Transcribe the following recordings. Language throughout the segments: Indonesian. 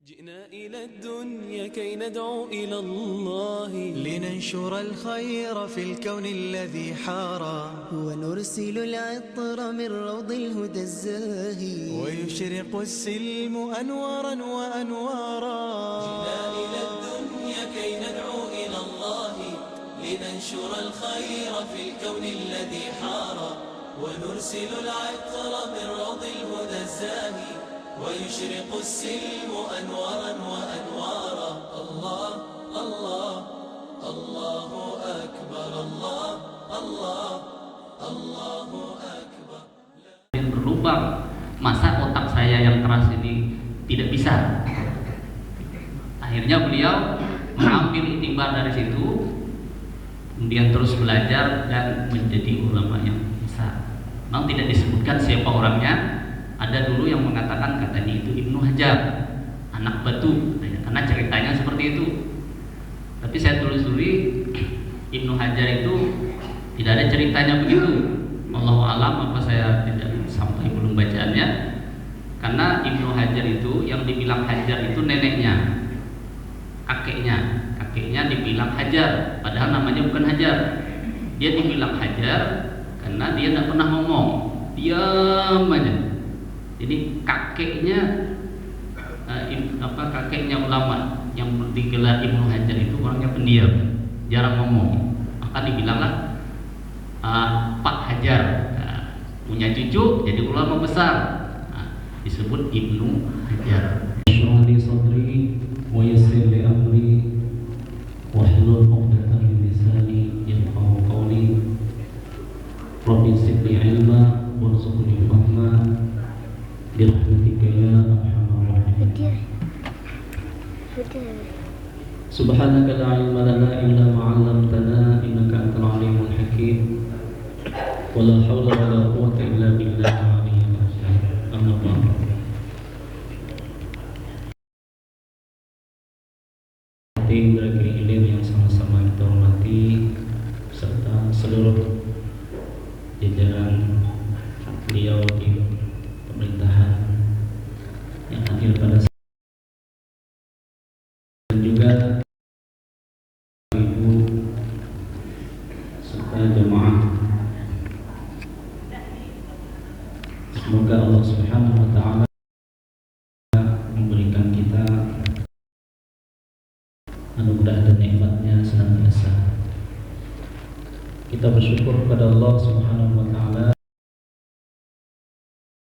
جئنا إلى الدنيا كي ندعو إلى الله لننشر الخير في الكون الذي حارى ونرسل العطر من روض الهدى الزاهي ويشرق السلم أنوارا وأنوارا. جئنا إلى الدنيا كي ندعو إلى الله لننشر الخير في الكون الذي حارى ونرسل العطر من روض الهدى الزاهي ويشرق السلم أنوارا وأنوارا. الله الله الله أكبر الله الله الله أكبر. Yang berlubang, masa otak saya yang keras ini tidak bisa. Akhirnya beliau mengambil iktibar dari situ, kemudian terus belajar dan menjadi ulama yang besar. Memang tidak disebutkan siapa orangnya. Ada dulu yang mengatakan katanya itu Ibnu Hajar, anak batu, karena ceritanya seperti itu. Tapi saya telusuri, Ibnu Hajar itu tidak ada ceritanya begitu. Allahu alam, apa saya tidak sampai belum bacaannya. Karena Ibnu Hajar itu yang dibilang Hajar itu neneknya, kakeknya dibilang Hajar, padahal namanya bukan Hajar. Dia dibilang Hajar karena dia tidak pernah ngomong, diam aja. Jadi kakeknya kakeknya ulama yang digelar Ibnu Hajar itu orangnya pendiam, jarang ngomong. Maka dibilanglah Pak Hajar, punya cucu jadi ulama besar, disebut Ibnu Hajar. Shrah li sadri wa yassir li amri wahlul 'uqdatam min lisani yafqahu qawli. Rabbi zidni ilma warzuqni fahma birahmatika ya arhamar rahimin. Subhanaka la ilma lana illa ma 'allamtana innaka antal alimul hakim. Wala haula wala quwwata illa billahil aliyyil azim. Amma ba'du. Hadirin ilim yang sama-sama kita hormati serta seluruh jajaran beliau di pemerintahan yang hadir pada saat dan juga ibu serta jemaah. Semoga Allah Subhanahu wa taala memberikan kita anugerah dan nikmatnya senantiasa. Kita bersyukur kepada Allah Subhanahu wa taala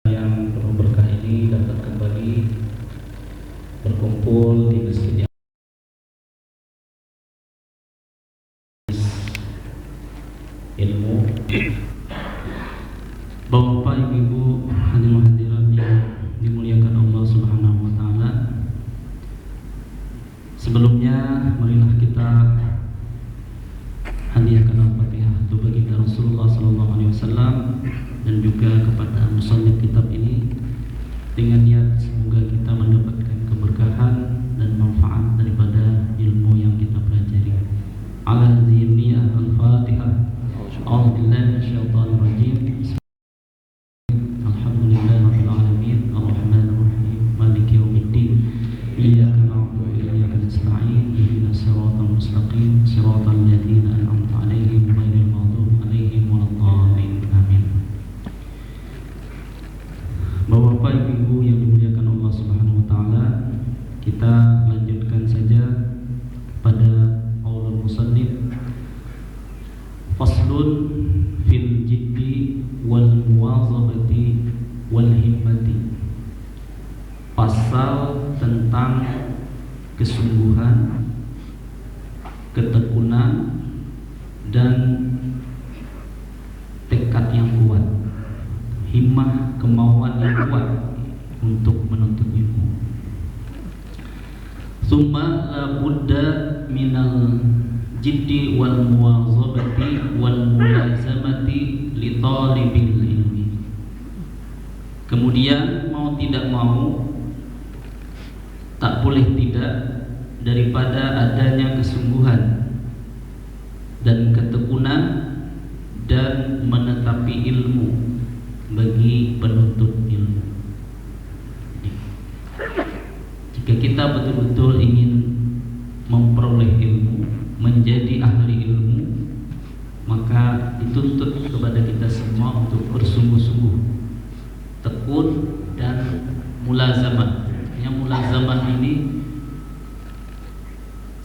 yang penuh berkah ini dapat kembali berkumpul di masjid ilmu. Bapak, Ibu, hadirin hadirat yang dimuliakan Allah Subhanahu wa taala. Sebelumnya marilah kita hadiahkan Al-Fatihah untuk baginda Rasulullah sallallahu alaihi wasallam dan juga kepada musannif kitab ini dengan niat semoga kita mendapatkan keberkahan dan manfaat daripada ilmu yang kita pelajari. Ala hadhihi niyyah Al-Fatihah. A'udzu billahi minasyaitonir rajim. Alhamdulillahirabbil alamin arrahmanir rahim maliki yaumiddin. Iyyaka na'budu wa iyyaka nasta'in. Ihdinas siratal mustaqim siratal ladzina an'amta 'alaihim ghairil maghdubi 'alaihim waladdallin. Amin. Bapak, Ibu yang dimuliakan Allah Subhanahu wa taala, kita lanjutkan saja pada qaulul musannif. Faslun fil jiddi wal muwazabati wal himmati. Pasal tentang kesungguhan, ketekunan dan tekad yang kuat, himmah, kemauan yang kuat untuk menuntut ilmu. Summa la budda minal jiddi wal muwazabati wal mulazamati li talibil ilmi. Kemudian mau tidak mau, tak boleh tidak daripada adanya kesungguhan dan ketekunan dan menetapi ilmu bagi penuntut ilmu. Jika kita kita betul-betul ingin memperoleh ilmu, menjadi ahli ilmu, maka dituntut kepada kita semua untuk bersungguh-sungguh, tekun dan mulazamah. Yang mulazamah ini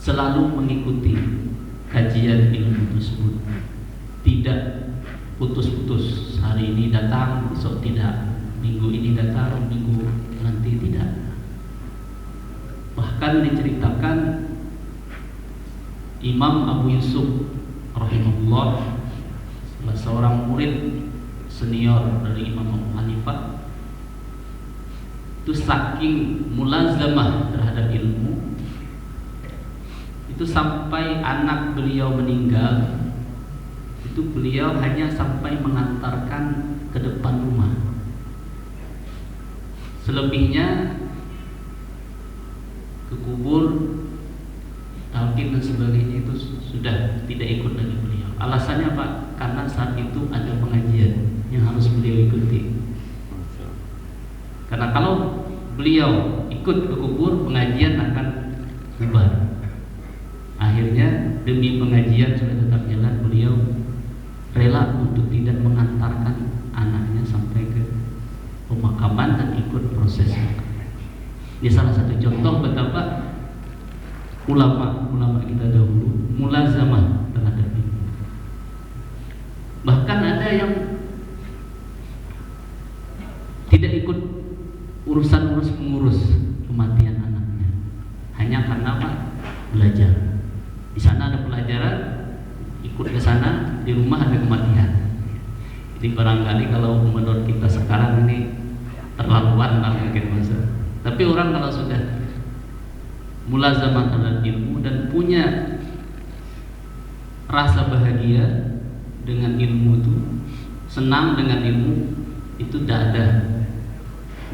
selalu mengikuti kajian ilmu tersebut, tidak putus-putus. Hari ini datang, besok tidak. Minggu ini datang, minggu nanti tidak. Bahkan diceritakan Imam Abu Yusuf rahimahullah, salah seorang murid senior dari Imam Abu Hanifah, itu saking mulazamah terhadap ilmu, itu sampai anak beliau meninggal, itu beliau hanya sampai mengantarkan ke depan rumah. Selebihnya ke kubur, talqin dan sebagainya itu sudah tidak ikut lagi beliau. Alasannya apa? Karena saat itu ada pengajian yang harus beliau ikuti. Karena kalau beliau ikut ke kubur, pengajian akan bubar. Akhirnya demi pengajian supaya tetap jalan, beliau rela untuk tidak mengantarkan anaknya sampai ke pemakaman dan ikut prosesnya. Ini salah satu contoh betapa ulama kita dahulu mulazamah terhadap ilmu. Bahkan ada yang tidak ikut urus pengurus kematian anaknya, hanya karena apa? Belajar. Di sana ada pelajaran, ikut ke sana, di rumah ada kematian. Jadi barangkali kalau menurut kita sekarang ini terlaluan lah mungkin masa. Tapi orang kalau sudah mulazamah terhadap ilmu dan punya rasa bahagia dengan ilmu itu, senang dengan ilmu itu, tidak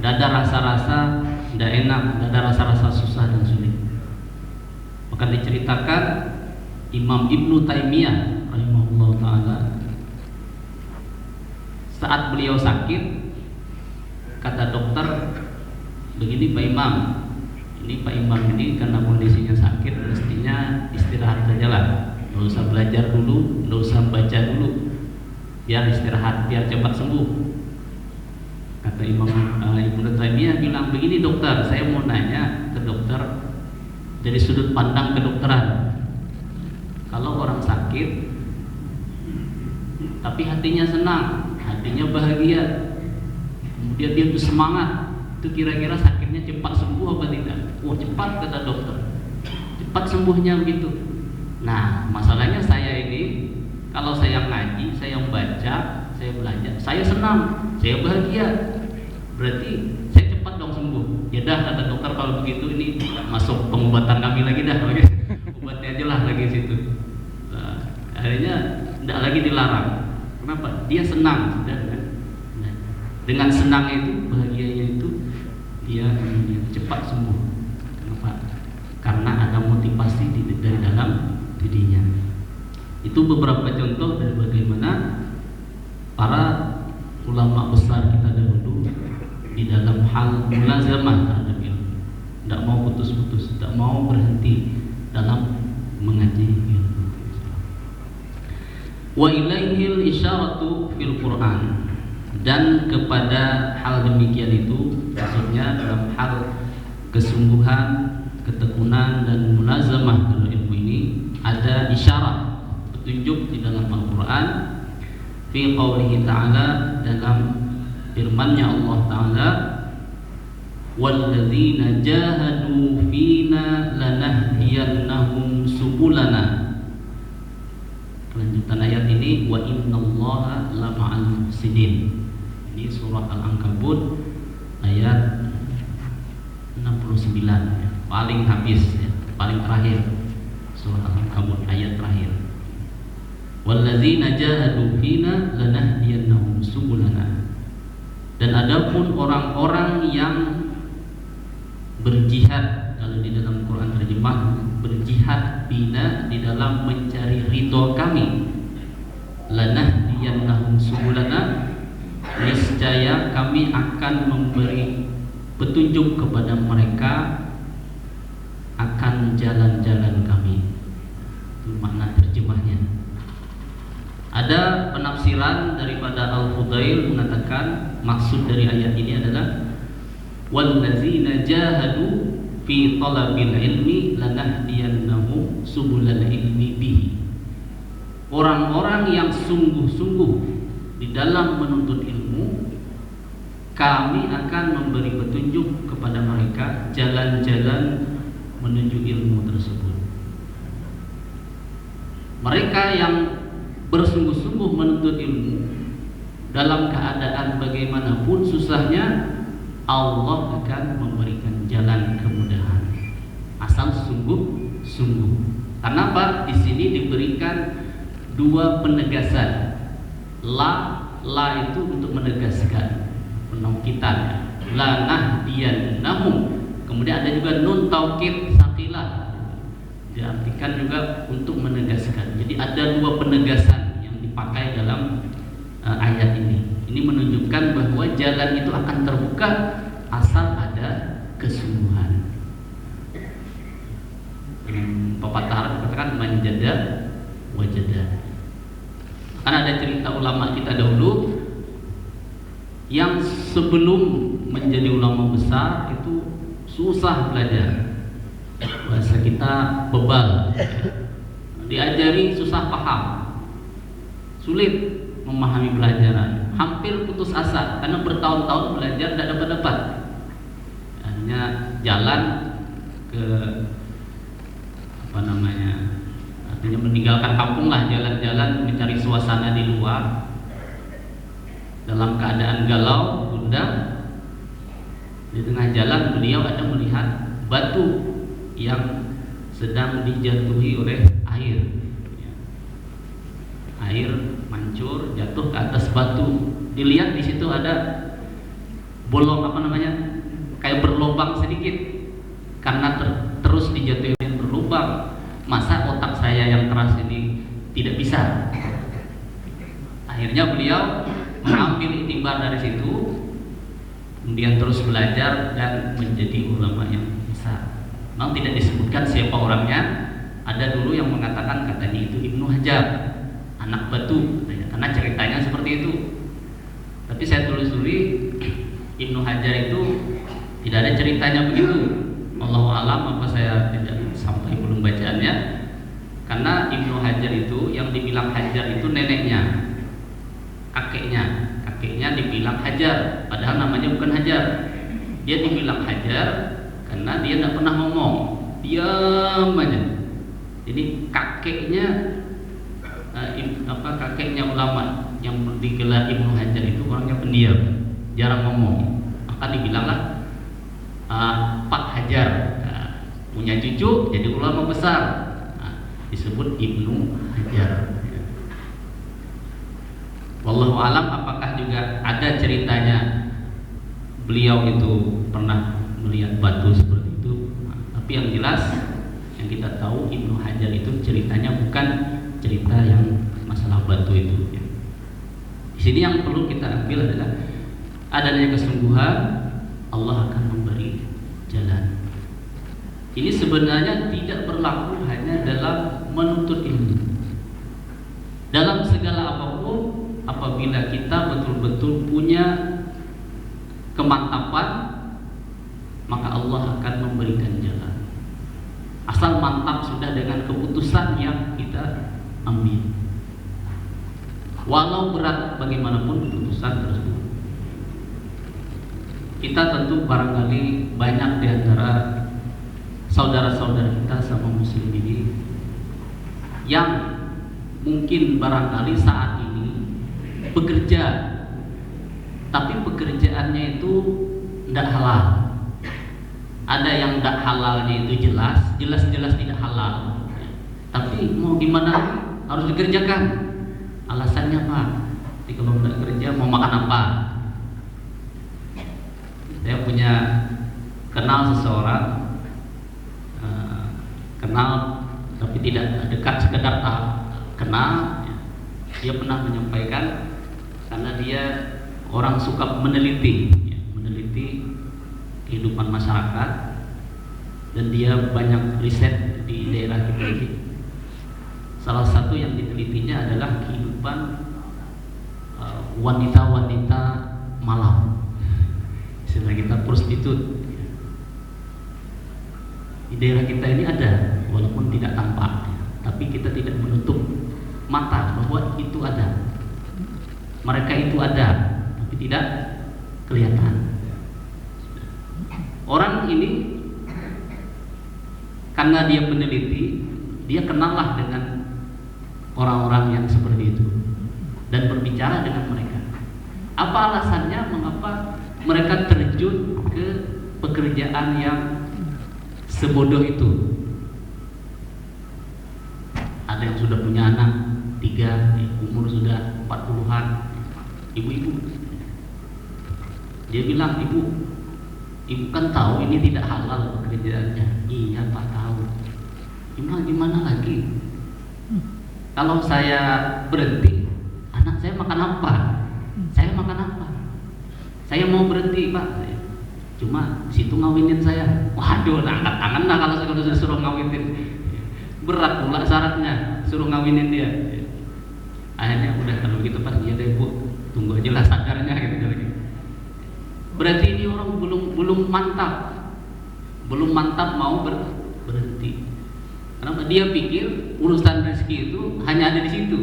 ada rasa-rasa tidak enak, tidak ada rasa-rasa susah dan sulit. Maka diceritakan Imam Ibnu Taimiyah rahimahullah ta'ala, saat beliau sakit, kata dokter, begini Pak Imam, ini Pak Imam ini karena kondisinya sakit mestinya istirahat saja lah, nggak usah belajar dulu, nggak usah baca dulu, biar istirahat, biar cepat sembuh. Kata Imam Ibnu Taimiyah bilang, begini dokter, saya mau nanya ke dokter dari sudut pandang kedokteran. Kalau orang sakit tapi hatinya senang, hatinya bahagia, kemudian dia tuh semangat, itu kira-kira sakitnya cepat sembuh apa tidak? Wah, cepat kata dokter, cepat sembuhnya begitu. Nah, masalahnya saya ini, kalau saya ngaji, saya baca, saya belajar, saya senang, saya bahagia, berarti saya cepat dong sembuh. Ya dah kata dokter, kalau begitu ini masuk pengobatan kami lagi dah, obatnya aja lah lagi situ. Nah, akhirnya tidak lagi dilarang. Kenapa? Dia senang sudah kan? Nah, dengan senang itu, bahagianya itu, dia cepat sembuh. Kenapa? Karena ada motivasi dari dalam dirinya. Itu beberapa contoh dari bagaimana para ulama besar kita dahulu di dalam hal mulazamah terhadap ilmu, tidak mau putus-putus, tidak mau berhenti dalam mengaji ilmu. Wa ilaihil isyaratu fil Quran, dan kepada hal demikian itu, maksudnya dalam hal kesungguhan, ketekunan dan mulazamah dalam ilmu ini ada isyarat, petunjuk di dalam Al-Quran, fi qaulihi ta'ala, dalam firman-Nya Allah Ta'ala, walladzina jahadu fina lanahdiyannahum subulana. Kelanjutan ayat ini, wa innallaha lama'al muhsinin. Ini surah Al-Ankabut ayat 69 ya, paling habis ya, paling terakhir surah Al-Ankabut ayat terakhir. Walladzina jahadu fina lanahdiyannahum subulana. Dan adapun orang-orang yang berjihad, kalau di dalam Quran terjemah berjihad bina, di dalam mencari ridho kami, lanahdiyannahum subulana, niscaya kami akan memberi petunjuk kepada mereka jalan-jalan kami. Itu makna terjemahnya. Ada penafsiran daripada Al-Fudail mengatakan maksud dari ayat ini adalah wallazina jahadu fi talabil ilmi lanahdiyannahum subulal ilmi bihi. Orang-orang yang sungguh-sungguh di dalam menuntut ilmu, kami akan memberi petunjuk kepada mereka jalan-jalan menuju ilmu tersebut. Mereka yang bersungguh-sungguh menuntut ilmu dalam keadaan bagaimanapun susahnya, Allah akan memberikan jalan kemudahan asal sungguh-sungguh. Karena apa? Di sini diberikan dua penegasan. La itu untuk menegaskan, penongkitan. La nahdiyannahum. Kemudian ada juga nun taukid saqilah, diartikan juga untuk menegaskan. Jadi ada dua penegasan yang dipakai dalam ayat ini. Ini menunjukkan bahwa jalan itu akan terbuka asal ada kesungguhan. Pepatah Arab katakan manjada wajada. Kan ada cerita ulama kita dahulu yang sebelum menjadi ulama besar itu susah belajar. Bahasa kita bebal. Diajari susah paham. Sulit memahami pelajaran, hampir putus asa karena bertahun-tahun belajar tidak dapat. Hanya jalan ke artinya meninggalkan kampung lah, jalan-jalan mencari suasana di luar dalam keadaan galau, gundah. Di tengah jalan beliau ada melihat batu yang sedang dijatuhi oleh air. Air mancur jatuh ke atas batu. Dilihat di situ ada bolong kayak berlubang sedikit. Karena terus dijatuhi dan berlubang, masa otak saya yang keras ini tidak bisa. Akhirnya beliau mengambil iktibar dari situ, kemudian terus belajar dan menjadi ulama yang besar. Memang tidak disebutkan siapa orangnya. Ada dulu yang mengatakan katanya itu Ibnu Hajar, anak batu, karena ceritanya seperti itu. Tapi saya telusuri, Ibnu Hajar itu tidak ada ceritanya begitu. Allahu alam, apa saya tidak sampai belum bacaannya. Karena Ibnu Hajar itu yang dibilang Hajar itu neneknya, kakeknya dibilang Hajar, padahal namanya bukan Hajar. Dia dibilang Hajar karena dia tidak pernah ngomong, diam aja. Jadi kakeknya ulama yang digelar Ibnu Hajar itu orangnya pendiam, jarang ngomong. Maka dibilanglah Pak Hajar, punya cucu jadi ulama besar, disebut Ibnu Hajar. Wallahu alam, apakah juga ada ceritanya beliau itu pernah melihat batu seperti itu. Tapi yang jelas yang kita tahu Ibnu Hajar itu ceritanya bukan cerita yang masalah batu itu. Di sini yang perlu kita ambil adalah adanya kesungguhan, Allah akan memberi jalan. Ini sebenarnya tidak berlaku hanya dalam menuntut ilmu. Dalam segala apapun, apabila kita betul-betul punya kemantapan, maka Allah akan memberikan jalan. Asal mantap sudah dengan keputusan yang kita ambil. Walau berat bagaimanapun keputusan tersebut. Kita tentu barangkali banyak di antara saudara-saudara kita sama muslim ini yang mungkin barangkali saat ini bekerja, tapi pekerjaannya itu tidak halal. Ada yang tidak halalnya itu jelas tidak halal. Tapi mau gimana, harus dikerjakan. Alasannya apa? Jadi kalau tidak kerja mau makan apa? Saya punya kenal seseorang, kenal tapi tidak dekat, sekedar kenal. Dia pernah menyampaikan, karena dia orang suka meneliti kehidupan masyarakat, dan dia banyak riset di daerah kita ini. Salah satu yang ditelitinya adalah kehidupan wanita-wanita malam, istilah kita prostitut. Di daerah kita ini ada, walaupun tidak tampak, tapi kita tidak menutup mata bahwa itu ada. Mereka itu ada, tapi tidak kelihatan. Orang ini karena dia peneliti, dia kenallah dengan orang-orang yang seperti itu dan berbicara dengan mereka. Apa alasannya mengapa mereka terjun ke pekerjaan yang sebodoh itu? Ada yang sudah punya anak 3, umur sudah 40-an, ibu-ibu. Dia bilang, ibu kan tahu ini tidak halal pekerjaannya. Iya Pak, tahu. Gimana lagi? Kalau saya berhenti, anak saya makan apa? Saya makan apa? Saya mau berhenti Pak, cuma situ ngawinin saya. Waduh, angkat tangan lah kalau saya suruh ngawinin. Berat pula syaratnya, suruh ngawinin dia. Akhirnya udah, kalau gitu Pak, iya deh Bu, tunggu aja lah sadarnya gitu lagi. Berarti ini orang belum mantap mau berhenti. Kenapa? Dia pikir urusan rezeki itu hanya ada di situ,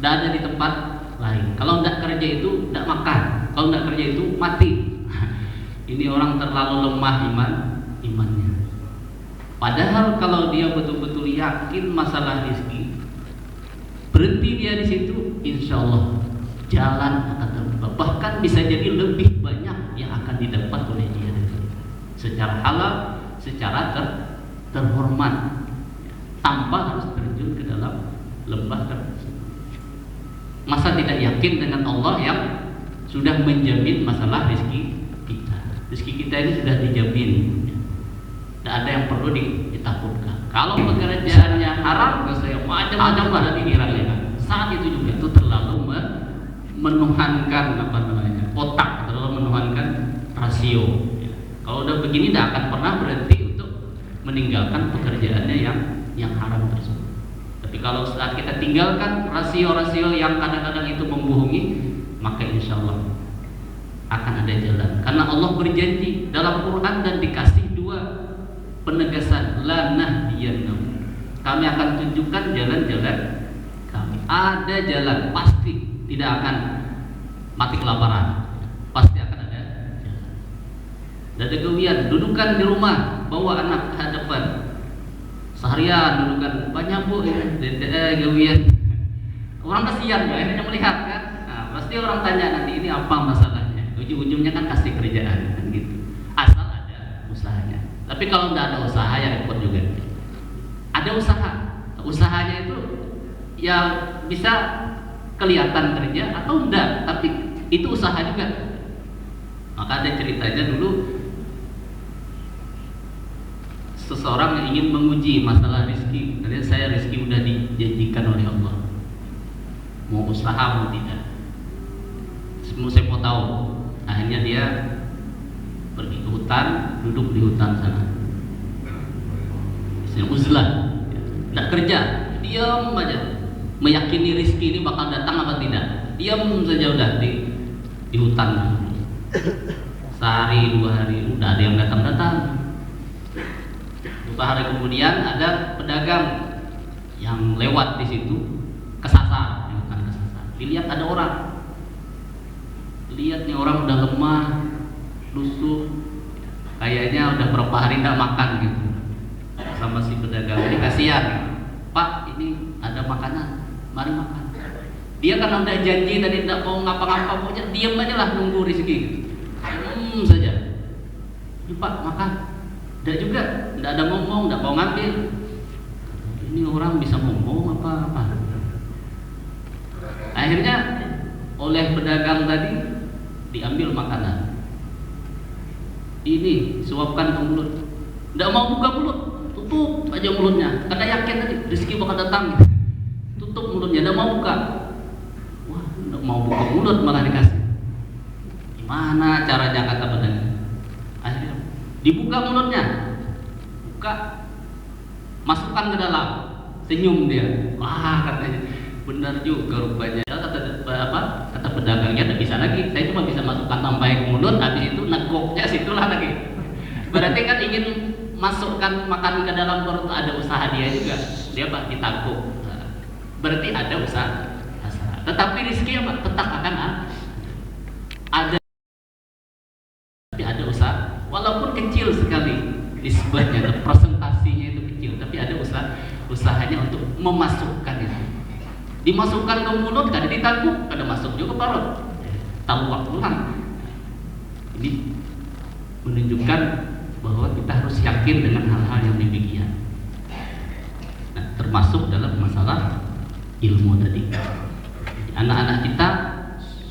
tidak ada di tempat lain. Kalau tidak kerja itu tidak makan, kalau tidak kerja itu mati. Ini orang terlalu lemah imannya. Padahal kalau dia betul-betul yakin masalah rezeki, berhenti dia di situ, insya Allah jalan akan terbuka. Bahkan bisa jadi lebih banyak yang akan didapat oleh dia secara halal, secara terhormat, tanpa harus terjun ke dalam lembah tersebut. Masa tidak yakin dengan Allah yang sudah menjamin masalah rezeki kita? Rezeki kita ini sudah dijamin, tidak ada yang perlu ditakutkan. Kalau pekerjaannya haram, saya macam-macam pada pikirannya. Saat itu juga itu terlalu menuhankan otak, terlalu menuhankan rasio. Kalau udah begini, tidak akan pernah berhenti untuk meninggalkan pekerjaannya yang haram tersebut. Tapi kalau saat kita tinggalkan rasio-rasio yang kadang-kadang itu membohongi, maka insya Allah akan ada jalan. Karena Allah berjanji dalam Quran dan dikasih 2 penegasan, la nahdiyannahum, kami akan tunjukkan jalan-jalan kami. Ada jalan, pasti tidak akan mati kelaparan, pasti akan ada jalan. Dan kegawian, dudukan di rumah, bawa anak ke hadapan seharian, dudukan banyak Bu, gawian. Orang kasihan ya, akhirnya melihat kan. Nah, pasti orang tanya nanti ini apa masalahnya. Ujung-ujungnya kan kasih kerjaan kan gitu. Asal ada usahanya. Tapi kalau tidak ada usaha ya repot juga. Ada usaha, usahanya itu ya bisa kelihatan kerja atau enggak, tapi itu usaha juga. Maka ada ceritanya dulu, seseorang yang ingin menguji masalah rezeki. Karena saya rezeki udah dijanjikan oleh Allah, mau usaha mau tidak, semua saya mau tahu. Akhirnya dia pergi ke hutan, duduk di hutan sana, istilah uzlah, tidak kerja, diam aja, meyakini rezeki ini bakal datang apa tidak. Diam saja udah di hutan. Sehari 2 hari udah ada yang datang. Beberapa hari kemudian ada pedagang yang lewat di situ, kesasar, dilihat ada orang. Lihat nih orang udah lemah, lusuh, kayaknya udah berapa hari tidak makan gitu. Sama si pedagang ini kasihan, Pak ini ada makanan, mari makan. Dia kan udah janji tadi tidak mau ngapa-ngapa, pokoknya diam aja lah nunggu rezeki gitu. Saja. Ini Pak makan. Tidak juga, tidak ada ngomong, tidak mau ngambil. Ini orang bisa ngomong apa-apa. Akhirnya oleh pedagang tadi diambil makanan. Ini suapkan ke mulut. Tidak mau buka mulut, tutup aja mulutnya. Karena yakin tadi rezeki bakal datang. Tutup mulutnya, tidak mau buka. Wah, tidak mau buka mulut malah dikasih. Gimana caranya kata pedagang? Akhirnya dibuka mulutnya. buka, masukkan ke dalam, senyum dia. Wah, katanya benar juga rupanya. Kata pedagangnya tidak bisa lagi, saya cuma bisa masukkan sampai ke mulut, habis itu negoknya situlah lagi. Berarti kan ingin masukkan makan ke dalam perut, ada usaha dia juga, dia ditakuk. Berarti ada usaha. Tetapi rezeki apa? Tetap akan ada. Tapi ada usaha, walaupun kecil sekali nisbahnya, presentasinya itu kecil, tapi ada usahanya untuk memasukkan itu. Dimasukkan ke mulut, kadang ditakuk, kadang masuk juga ke perut. Tahu waktulah. Ini menunjukkan bahwa kita harus yakin dengan hal-hal yang demikian. Nah, termasuk dalam masalah ilmu tadi. Anak-anak kita,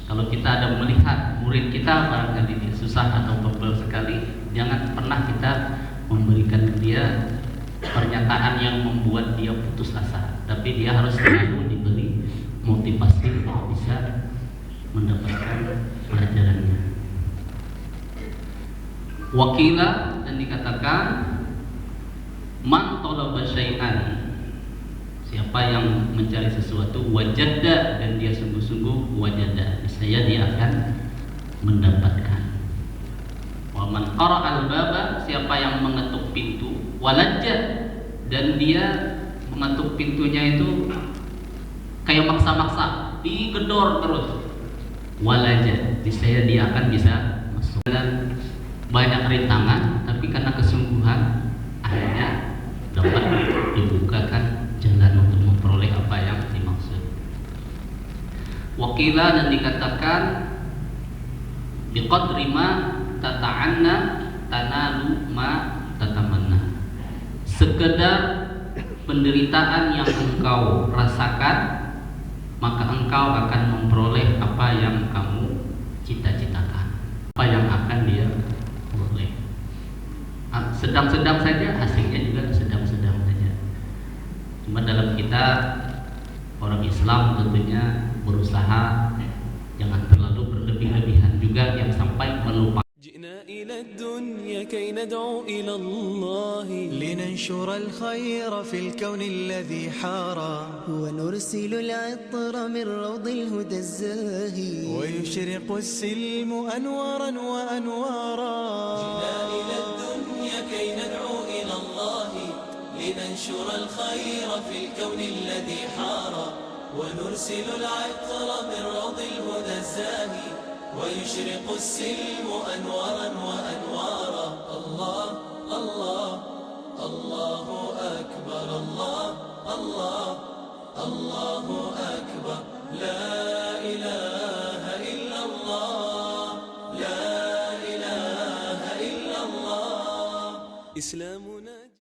kalau kita ada melihat murid kita barangkali dia susah atau bebel sekali, jangan pernah kita memberikan dia pernyataan yang membuat dia putus asa, tapi dia harus selalu diberi motivasi untuk bisa mendapatkan pelajarannya. Wakila, dan dikatakan man talaba syai'an, siapa yang mencari sesuatu, wajada, dan dia sungguh-sungguh wajada, niscaya dia akan mendapatkan. Wa man qara'al baba, siapa yang mengetuk pintu, walajja, dan dia mengetuk pintunya itu kayak maksa-maksa, digedor terus, walajja, niscaya dia akan bisa masuk. Dan banyak rintangan, tapi karena kesungguhan akhirnya dapat dibukakan jalan untuk memperoleh apa yang dimaksud. Wakila, dan dikatakan biqadri ma tata'anna tanalu ma tatamanna, sekedar penderitaan yang engkau rasakan, maka engkau akan memperoleh apa yang kamu cita-citakan, apa yang akan dia peroleh. Sedang-sedang saja, hasilnya juga sedang-sedang saja. Cuma dalam kita orang Islam tentunya berusaha jangan terlalu berlebih-lebihan juga, yang sampai melupakan. جئنا إلى الدنيا كي ندعو إلى الله لننشر الخير في الكون الذي حارى ونرسل العطر من روض الهدى الزاهي ويشرق السلم أنوارا وأنوارا. جئنا إلى الدنيا كي ندعو إلى الله لننشر الخير في الكون الذي حارى ونرسل العطر من روض الهدى الزاهي ويشرق السلم أنوارا وأنوارا. الله الله الله أكبر، الله الله الله أكبر، لا إله إلا الله، لا إله إلا الله. إسلام